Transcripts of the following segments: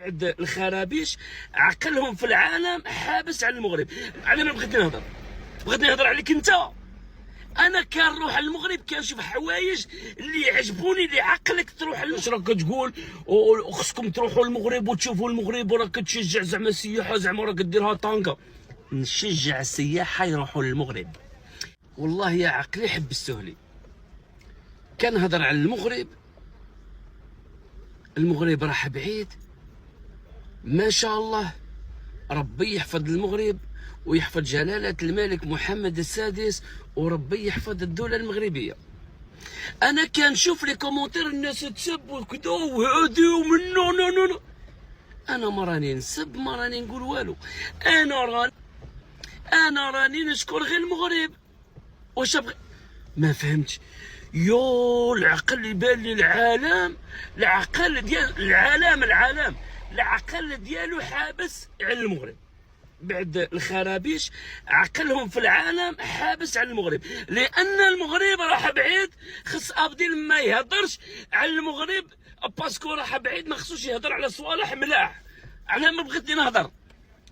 بعد الخرابيش عقلهم في العالم حابس على المغرب. على ما بغيت نهضر، بغيت نهضر عليك انت. انا كنروح المغرب كنشوف حوايج اللي يعجبوني، اللي عقلك تروح. واش راك كتقول وخصكم تروحوا المغرب وتشوفوا المغرب وراك كتشجع زعما السياحه، زعما راك ديرها طانكا؟ نشجع السياحه يروحوا للمغرب. والله يا عقلي حبسته لي. كنهضر على المغرب، المغرب راح بعيد ما شاء الله. ربي يحفظ المغرب ويحفظ جلالة الملك محمد السادس، وربي يحفظ الدولة المغربية. أنا كنشوف لي كومونتير الناس تسب وكذا وهادي ومنو نو نو. أنا ما راني نسب، ما راني نقول والو. أنا راني نشكر غير المغرب. واش أبغي؟ ما فهمتش. يو العقل يبان لي العالم، العقل ديال العالم العقل ديالو حابس على المغرب. بعد الخرابيش عقلهم في العالم حابس على المغرب، لان المغرب راح بعيد. خص ابديل ما يهضرش على المغرب باسكو راح بعيد، ما خصوش يهضر على صوالح ملاح. على ما بغيتني نهضر.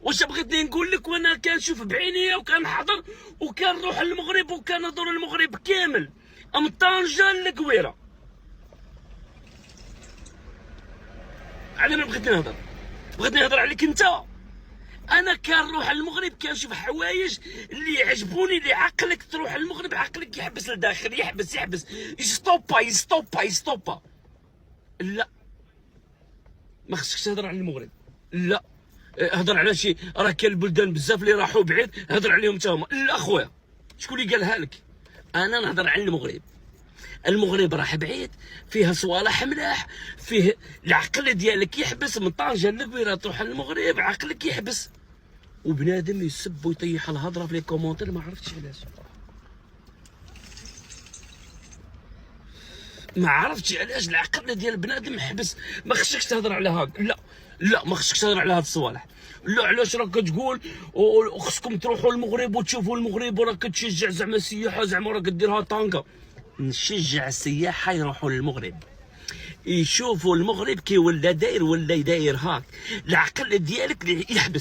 واش بغيتني نقول لك؟ وانا كنشوف بعينيا وكنحضر وكنروح للمغرب وكنزور المغرب كامل من طنجة للكويرة. على ما بغيتني نهضر، بغيتني نهضر عليك انت. انا كنروح المغرب كنشوف حوايج اللي يعجبوني، اللي عقلك تروح المغرب عقلك يحبس لداخل، يحبس يستوبا. لا، ما خصكش تهضر على المغرب. لا، هضر على شي، راه كاين البلدان بزاف اللي راحوا بعيد، هضر عليهم حتى هما. لا خويا، شكون اللي قالها لك؟ انا نهضر على المغرب. المغرب راح بعيد، فيها صوالح ملاح، فيه العقل ديالك يحبس. من طنجة للكويرة تروح المغرب عقلك يحبس. وبنادم يسب ويطيح الهضره في لي كومونتير، ما عرفتش علاش. ما عرفتش علاش العقل ديال بنادم حبس. ما خصكش تهضر على هاك. لا ما خصكش تهضر على هاد الصوالح. لا، علاش راك كتقول وخصكم تروحوا المغرب وتشوفوا المغرب وراك كتشجع زعما السياحه، زعما راك ديرها طانكا؟ نشجع السياحه يروحوا للمغرب، يشوفوا المغرب كي ولا داير هاك. العقل ديالك يحبس.